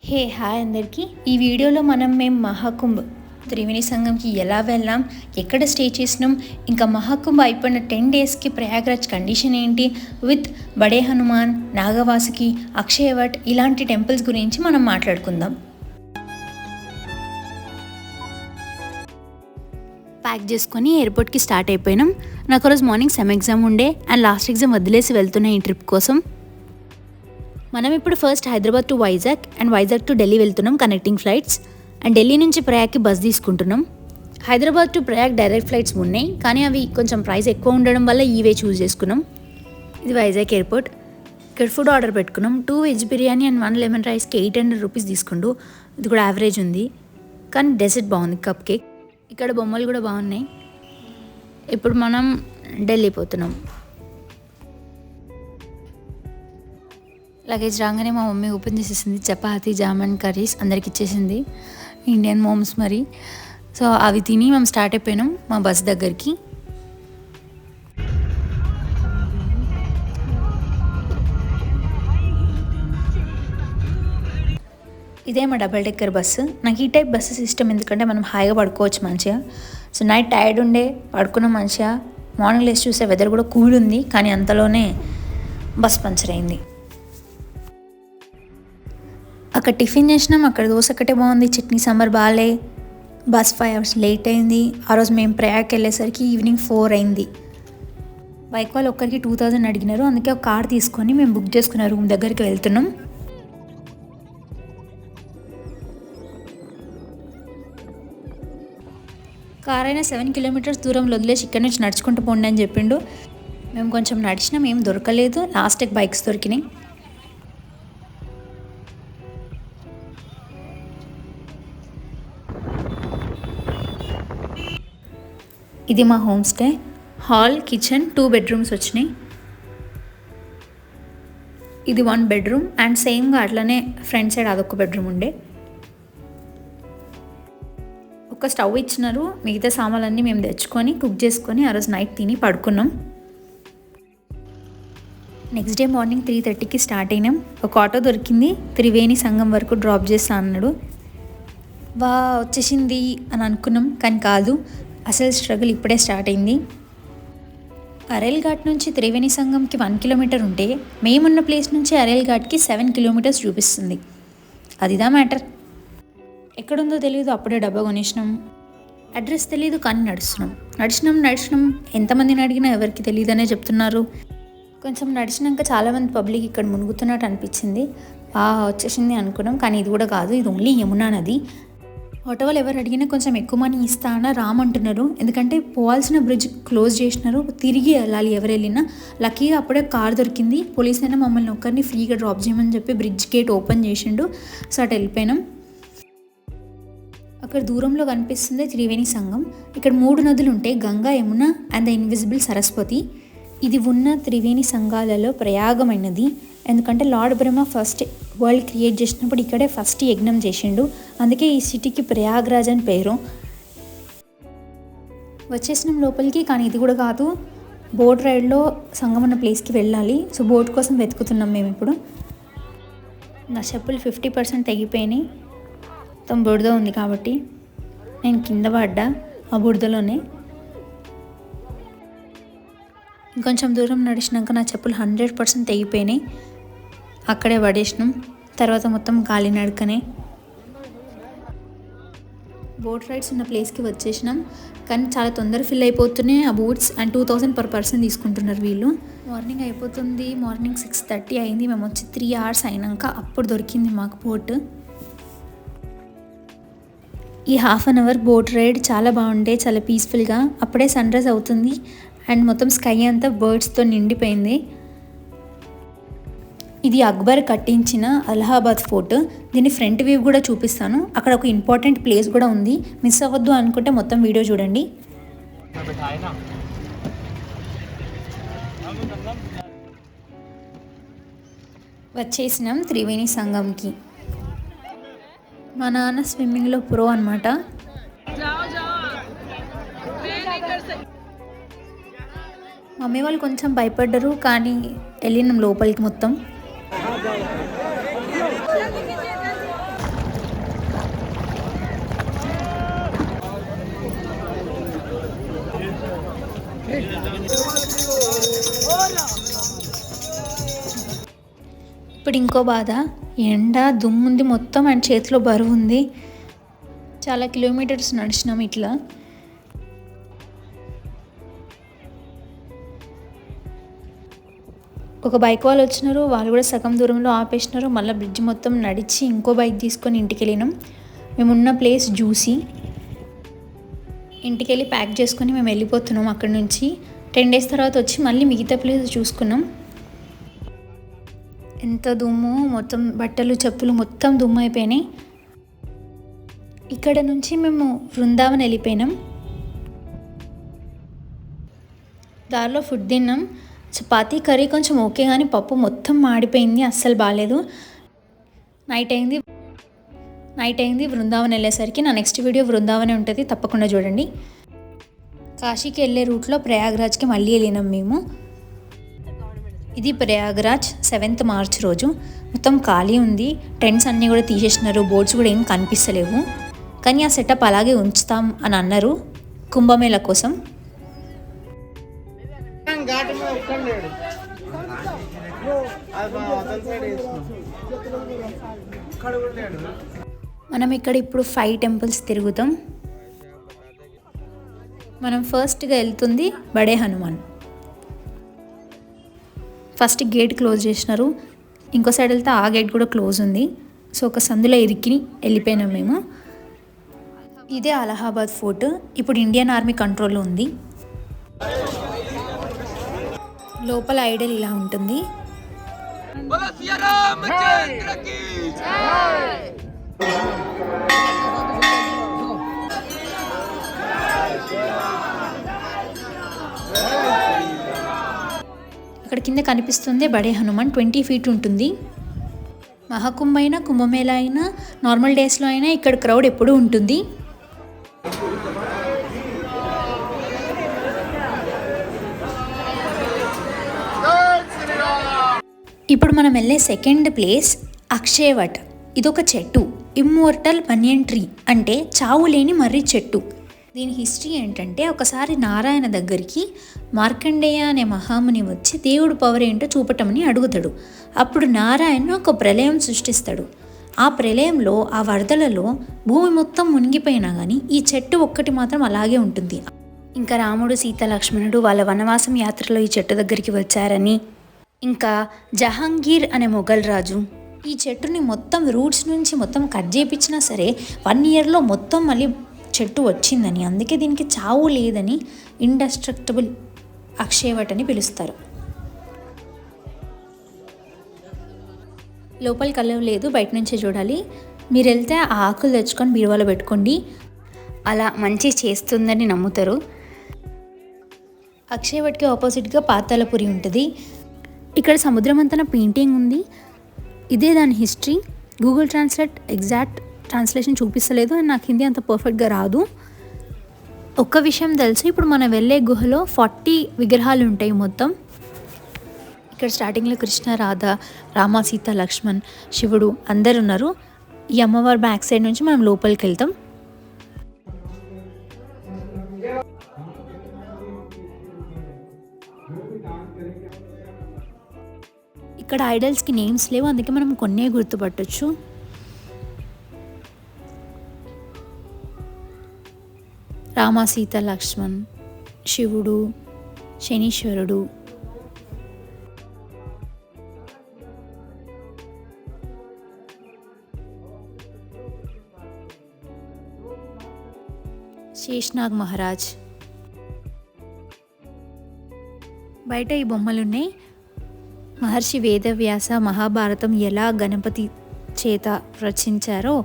Hi అందరికీ. ఈ వీడియోలో మేము మహాకుంభ్ త్రివేణి సంగంకి ఎలా వెళ్ళాం, ఎక్కడ స్టే చేసినాం, ఇంకా మహాకుంభ్ అయిపోయిన 10 డేస్కి ప్రయాగ్రాజ్ కండిషన్ ఏంటి, విత్ బడే హనుమాన్, నాగవాసుకి, అక్షయవట్ ఇలాంటి టెంపుల్స్ గురించి మనం మాట్లాడుకుందాం. ప్యాక్ చేసుకొని ఎయిర్పోర్ట్కి స్టార్ట్ అయిపోయినాం. నాకు రోజు మార్నింగ్ సెమ్ ఎగ్జామ్ ఉండే అండ్ లాస్ట్ ఎగ్జామ్ వదిలేసి వెళ్తున్నాయి ఈ ట్రిప్ కోసం. మనం ఇప్పుడు first Hyderabad to Vizag and Vizag to Delhi వెళ్తున్నాం కనెక్టింగ్ ఫ్లైట్స్. అండ్ ఢిల్లీ నుంచి ప్రయాగ్కి బస్ తీసుకుంటున్నాం. Hyderabad to Prayag direct flights ఉన్నాయి, కానీ అవి కొంచెం ప్రైస్ ఎక్కువ ఉండడం వల్ల ఈవే చూస్ చేసుకున్నాం. ఇది వైజాగ్ ఎయిర్పోర్ట్. ఇక్కడ ఫుడ్ ఆర్డర్ పెట్టుకున్నాం. 2 వెజ్ బిర్యానీ అండ్ 1 లెమన్ రైస్కి 800 రూపీస్ తీసుకుంటూ. ఇది కూడా యావరేజ్ ఉంది, కానీ డెజర్ట్ బాగుంది, కప్ కేక్. ఇక్కడ బొమ్మలు కూడా బాగున్నాయి. ఇప్పుడు మనం ఢిల్లీ పోతున్నాం. లగేజ్ రాగానే మా మమ్మీ ఓపెన్ చేసేసింది. చపాతీ, జామన్ కర్రీస్ అందరికి ఇచ్చేసింది, ఇండియన్ మోమ్స్ మరి. సో అవి తిని మేము స్టార్ట్ అయిపోయినాం మా బస్ దగ్గరికి. ఇదే మా డబల్ డెక్కర్ బస్సు. నాకు ఈ టైప్ బస్సెస్ ఇష్టం, ఎందుకంటే మనం హాయిగా పడుకోవచ్చు మంచిగా. సో నైట్ టైర్డ్ ఉండే పడుకున్నాం మంచిగా. మార్నింగ్ లేసి చూసే వెదర్ కూడా కూల్ ఉంది, కానీ అంతలోనే బస్ పంచర్ అయింది. అక్కడ టిఫిన్ చేసినాం. అక్కడ దోశ ఒకటే బాగుంది, చట్నీ సాంబార్ బాగాలే. బస్ 5 hours లేట్ అయింది. ఆ రోజు మేము ప్రయాగ్కి వెళ్ళేసరికి ఈవినింగ్ 4 అయింది. బైక్ వాళ్ళు ఒక్కరికి 2000 అడిగినారు, అందుకే ఒక కార్ తీసుకొని మేము బుక్ చేసుకున్న రూమ్ దగ్గరికి వెళ్తున్నాం. కార్ అయినా 7 kilometers దూరంలో వదిలేసి ఇక్కడ నుంచి నడుచుకుంటూ పోండి అని చెప్పిండు. మేము కొంచెం నడిచినాం, ఏం దొరకలేదు. లాస్ట్కి బైక్స్ దొరికినాయి. ఇది మా home stay. Hall, kitchen, 2 bedrooms వచ్చినాయి. ఇది 1 bedroom అండ్ సేమ్గా అట్లనే ఫ్రంట్ సైడ్ అదొక బెడ్రూమ్ ఉండే. ఒక స్టవ్ ఇచ్చినారు. మిగతా సామాన్లన్నీ మేము తెచ్చుకొని కుక్ చేసుకొని ఆ రోజు నైట్ తిని పడుకున్నాం. నెక్స్ట్ డే మార్నింగ్ 3:30కి స్టార్ట్ అయినాం. ఒక ఆటో దొరికింది, త్రివేణి సంగం వరకు డ్రాప్ చేస్తా అన్నాడు. వచ్చేసింది అని అనుకున్నాం, కానీ కాదు. అసలు స్ట్రగుల్ ఇప్పుడే స్టార్ట్ అయింది. అరేల్ ఘాట్ నుంచి త్రివేణి సంగంకి 1 kilometer ఉంటే మేమున్న ప్లేస్ నుంచి అరేల్ ఘాట్కి 7 kilometers చూపిస్తుంది. అదిదా మ్యాటర్. ఎక్కడుందో తెలియదు, అప్పుడే డబ్బా కొనేసినాం. అడ్రస్ తెలియదు, కానీ నడిచినాం. ఎంతమందిని అడిగినా ఎవరికి తెలియదనే చెప్తున్నారు. కొంచెం నడిచినాక చాలామంది పబ్లిక్ ఇక్కడ మునుగుతున్నట్టు అనిపించింది. వచ్చేసింది అనుకున్నాం, కానీ ఇది కూడా కాదు, ఇది ఓన్లీ యమునా నది. ఆటో వాళ్ళు ఎవరు అడిగినా కొంచెం ఎక్కువ మనీ ఇస్తా అని రామంటున్నారు, ఎందుకంటే పోవాల్సిన బ్రిడ్జ్ క్లోజ్ చేసినారు. తిరిగి వెళ్ళాలి ఎవరు వెళ్ళినా. లక్కీగా అప్పుడే కార్ దొరికింది. పోలీస్ అయినా మమ్మల్ని ఒక్కరిని ఫ్రీగా డ్రాప్ చేయమని చెప్పి బ్రిడ్జ్ గేట్ ఓపెన్ చేసిండు. సో అటు వెళ్ళిపోయినాం. అక్కడ దూరంలో కనిపిస్తుంది త్రివేణి సంగం. ఇక్కడ 3 నదులు ఉంటాయి, Ganga, Yamuna and the invisible Saraswati. ఇది ఉన్న త్రివేణి సంఘాలలో ప్రయాగమైనది, ఎందుకంటే లార్డ్ బ్రహ్మ ఫస్ట్ వరల్డ్ క్రియేట్ చేసినప్పుడు ఇక్కడే ఫస్ట్ యజ్ఞం చేసిండు. అందుకే ఈ సిటీకి ప్రయాగ్రాజ్ అని పేరు. వచ్చేసినాం లోపలికి, కానీ ఇది కూడా కాదు. బోట్ రైడ్లో సంగం ఉన్న ప్లేస్కి వెళ్ళాలి. సో బోట్ కోసం వెతుకుతున్నాం మేము ఇప్పుడు. నా చెప్పులు 50% తెగిపోయినాయి. మొత్తం బురద ఉంది కాబట్టి నేను కింద పడ్డా ఆ బురదలోనే. ఇంకొంచెం దూరం నడిచినాక నా చెప్పులు 100% తెగిపోయినాయి. అక్కడే పడేసినాం. తర్వాత మొత్తం గాలి నడకనే. బోట్ రైడ్స్ ఉన్న ప్లేస్కి వచ్చేసినాం, కానీ చాలా తొందర ఫిల్ అయిపోతున్నాయి ఆ బోట్స్. అండ్ 2000 per person తీసుకుంటున్నారు వీళ్ళు. మార్నింగ్ అయిపోతుంది. మార్నింగ్ 6:30 అయింది. మేము వచ్చి 3 hours అయినాక అప్పుడు దొరికింది మాకు బోట్. ఈ 1/2 hour బోట్ రైడ్ చాలా బాగుండే, చాలా పీస్ఫుల్గా. అప్పుడే సన్ రైజ్ అవుతుంది అండ్ మొత్తం స్కై అంతా బర్డ్స్తో నిండిపోయింది. ఇది అక్బర్ కట్టించిన అలహాబాద్ ఫోర్ట్. దీని ఫ్రంట్ వ్యూ కూడా చూపిస్తాను. అక్కడ ఒక ఇంపార్టెంట్ ప్లేస్ కూడా ఉంది, మిస్ అవ్వద్దు అనుకుంటే మొత్తం వీడియో చూడండి. వచ్చేసినాం త్రివేణి సంగంకి. మా నాన్న స్విమ్మింగ్లో ప్రో అనమాట. మమ్మీ వాళ్ళు కొంచెం భయపడ్డారు, కానీ వెళ్ళినాం లోపలికి మొత్తం. ఇప్పుడు ఇంకో బాధ, ఎండ దుమ్ముంది మొత్తం అండ్ చేతిలో బరువు ఉంది. చాలా కిలోమీటర్స్ నడిచినాం ఇట్లా. ఒక బైక్ వాళ్ళు వచ్చినారు, వాళ్ళు కూడా సగం దూరంలో ఆపేసినారు. మళ్ళీ బ్రిడ్జ్ మొత్తం నడిచి ఇంకో బైక్ తీసుకొని ఇంటికి వెళ్ళినాం. మేమున్న ప్లేస్ చూసి ఇంటికి వెళ్ళి ప్యాక్ చేసుకొని మేము వెళ్ళిపోతున్నాం అక్కడి నుంచి. 10 days తర్వాత వచ్చి మళ్ళీ మిగతా ప్లేస్ చూసుకున్నాం. ఎంత దుమ్ము, మొత్తం బట్టలు చెప్పులు మొత్తం దుమ్ము అయిపోయినాయి. ఇక్కడ నుంచి మేము బృందావన్ వెళ్ళిపోయినాం. దారిలో ఫుడ్ తిన్నాం. చపాతీ కర్రీ కొంచెం ఓకే, కానీ పప్పు మొత్తం మాడిపోయింది, అస్సలు బాగాలేదు. నైట్ అయింది బృందావన్ వెళ్ళేసరికి. నా నెక్స్ట్ వీడియో బృందావనే ఉంటుంది, తప్పకుండా చూడండి. కాశీకి వెళ్ళే రూట్లో ప్రయాగ్రాజ్కి మళ్ళీ వెళ్ళినాం మేము. ఇది ప్రయాగ్రాజ్ 7th March రోజు. మొత్తం ఖాళీ ఉంది, టెంట్స్ అన్నీ కూడా తీసేసినారు, బోర్డ్స్ కూడా ఏం కనిపిస్తలేవు. కానీ ఆ సెటప్ అలాగే ఉంచుతాం అని అన్నారు కుంభమేళ కోసం. మనం ఇక్కడ ఇప్పుడు 5 temples తిరుగుతాం. మనం ఫస్ట్గా వెళ్తుంది బడే హనుమాన్. ఫస్ట్ గేట్ క్లోజ్ చేసినారు, ఇంకో సైడ్ వెళ్తే ఆ గేట్ కూడా క్లోజ్ ఉంది. సో ఒక సందులో ఇరికి వెళ్ళిపోయినాం మేము. ఇదే అలహాబాద్ ఫోర్ట్, ఇప్పుడు ఇండియన్ ఆర్మీ కంట్రోల్లో ఉంది. లోపల ఐడల్ ఇలా ఉంటుంది. ఇక్కడ కింద కనిపిస్తుంది బడే హనుమాన్. 20 feet ఉంటుంది. మహాకుంభ అయినా కుంభమేళ అయినా నార్మల్ డేస్లో అయినా ఇక్కడ క్రౌడ్ ఎప్పుడూ ఉంటుంది. ఇప్పుడు మనం వెళ్ళే సెకండ్ ప్లేస్ అక్షయవట్. ఇదొక చెట్టు, ఇమ్మోర్టల్ బనియన్ ట్రీ, అంటే చావు లేని మర్రి చెట్టు. దీని హిస్టరీ ఏంటంటే, ఒకసారి నారాయణ దగ్గరికి మార్కండేయ అనే మహాముని వచ్చి దేవుడు పవర్ ఏంటో చూపటమని అడుగుతాడు. అప్పుడు నారాయణ ఒక ప్రళయం సృష్టిస్తాడు. ఆ ప్రళయంలో, ఆ వరదలలో భూమి మొత్తం మునిగిపోయినా కానీ ఈ చెట్టు ఒక్కటి మాత్రం అలాగే ఉంటుంది. ఇంకా రాముడు, సీత, లక్ష్మణుడు వాళ్ళ వనవాసం యాత్రలో ఈ చెట్టు దగ్గరికి వచ్చారని, ఇంకా జహాంగీర్ అనే మొఘల్ రాజు ఈ చెట్టుని మొత్తం రూట్స్ నుంచి మొత్తం కట్ చేయించినా సరే 1 yearలో మొత్తం మళ్ళీ చెట్టు వచ్చిందని, అందుకే దీనికి చావు లేదని ఇండస్ట్రక్టబుల్ అక్షయవట్ అని పిలుస్తారు. లోపలికి వెళ్ళలేదు, బయట నుంచే చూడాలి. మీరు వెళ్తే ఆ ఆకులు తెచ్చుకొని బీరువాలో పెట్టుకోండి, అలా మంచి చేస్తుందని నమ్ముతారు. అక్షయవట్కి ఆపోజిట్గా పాతాళపురి ఉంటుంది. ఇక్కడ సముద్రమంతన పెయింటింగ్ ఉంది. ఇదే దాని history. Google translate exact translation చూపిస్తలేదు, అండ్ నాకు హిందీ అంత పర్ఫెక్ట్గా రాదు. ఒక్క విషయం తెలుసు, ఇప్పుడు మనం వెళ్ళే గుహలో 40 విగ్రహాలు ఉంటాయి మొత్తం. ఇక్కడ స్టార్టింగ్లో కృష్ణ, రాధ, రామ, సీత, లక్ష్మణ్, శివుడు అందరు ఉన్నారు. ఈ అమ్మవారి బ్యాక్ సైడ్ నుంచి మనం లోపలికి వెళ్తాం. ఇక్కడ ఐడల్స్కి నేమ్స్ లేవు, అందుకే మనం కొన్నే గుర్తుపట్టొచ్చు. రామ, సీత, లక్ష్మణ్, శివుడు, శనీశ్వరుడు, శేషనాగ్ మహారాజ్. బయట ఈ బొమ్మలు ఉన్నాయి. మహర్షి వేదవ్యాస మహాభారతం ఎలా గణపతి చేత రచించారో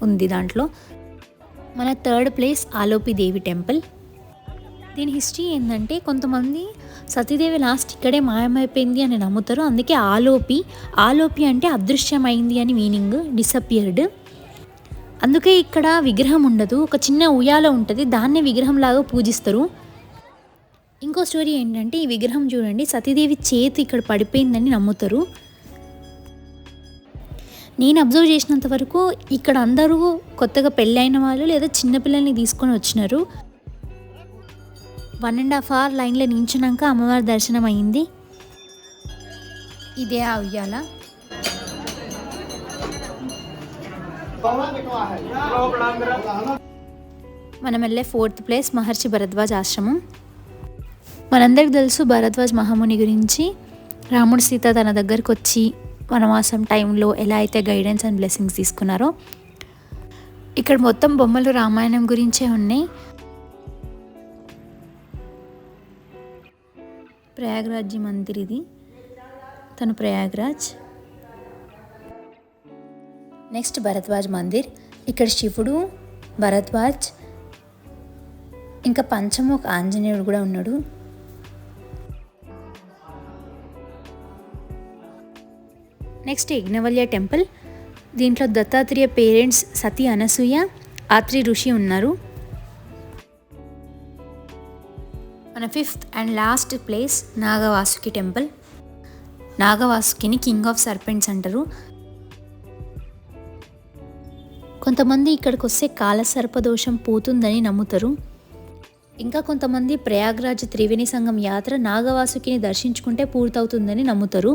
ఉంది దాంట్లో. మన థర్డ్ ప్లేస్ ఆలోపి దేవి టెంపుల్. దీని హిస్టరీ ఏంటంటే, కొంతమంది సతీదేవి లాస్ట్ ఇక్కడే మాయమైపోయింది అని నమ్ముతారు, అందుకే ఆలోపి అంటే అదృశ్యమైంది అని మీనింగ్, డిసపియర్డ్. అందుకే ఇక్కడ విగ్రహం ఉండదు, ఒక చిన్న ఉయ్యాల ఉంటుంది, దాన్నే విగ్రహంలాగా పూజిస్తారు. ఇంకో స్టోరీ ఏంటంటే, ఈ విగ్రహం చూడండి, సతీదేవి చేతి ఇక్కడ పడిపోయిందని నమ్ముతారు. నేను అబ్జర్వ్ చేసినంత వరకు ఇక్కడ అందరూ కొత్తగా పెళ్ళైన వాళ్ళు లేదా చిన్నపిల్లల్ని తీసుకొని వచ్చినారు. 1.5 hour లైన్లో నించున్నాక అమ్మవారి దర్శనం అయింది. ఇదే ఆ ఉయ్యాల. మనం వెళ్ళే 4th ప్లేస్ మహర్షి భరద్వాజ్ ఆశ్రమం. మనందరికి తెలుసు భరద్వాజ్ మహాముని గురించి. రాముడు సీత తన దగ్గరికి వచ్చి వనవాసం టైంలో ఎలా అయితే గైడెన్స్ అండ్ బ్లెస్సింగ్స్ తీసుకున్నారో, ఇక్కడ మొత్తం బొమ్మలు రామాయణం గురించే ఉన్నాయి. ప్రయాగ్రాజ్ మందిర్ ఇది, తను ప్రయాగ్రాజ్. నెక్స్ట్ భరద్వాజ్ మందిర్. ఇక్కడ శివుడు, భరద్వాజ్, ఇంకా పంచముఖ ఆంజనేయుడు కూడా ఉన్నాడు. Next Yajnavalkya temple. దీంట్లో దత్తాత్రేయ పేరెంట్స్ సతీ అనసూయ, ఆత్రి ఋషి ఉన్నారు. మన 5th and last place Nagavasuki temple. నాగవాసుకిని కింగ్ ఆఫ్ సర్పెంట్స్ అంటారు. కొంతమంది ఇక్కడికి వస్తే కాలసర్పదోషం పోతుందని నమ్ముతారు. ఇంకా కొంతమంది ప్రయాగ్రాజ్ త్రివేణి సంగం యాత్ర నాగవాసుకిని దర్శించుకుంటే పూర్తవుతుందని నమ్ముతారు.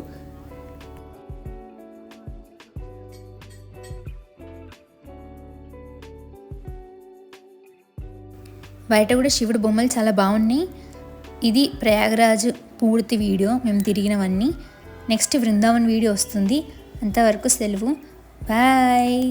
బయట కూడా శివుడు బొమ్మలు చాలా బాగున్నాయి. ఇది ప్రయాగ్రాజ్ పూర్తి వీడియో, మేము తిరిగినవన్నీ. నెక్స్ట్ బృందావన్ వీడియో వస్తుంది. అంతవరకు సెలవు, బాయ్.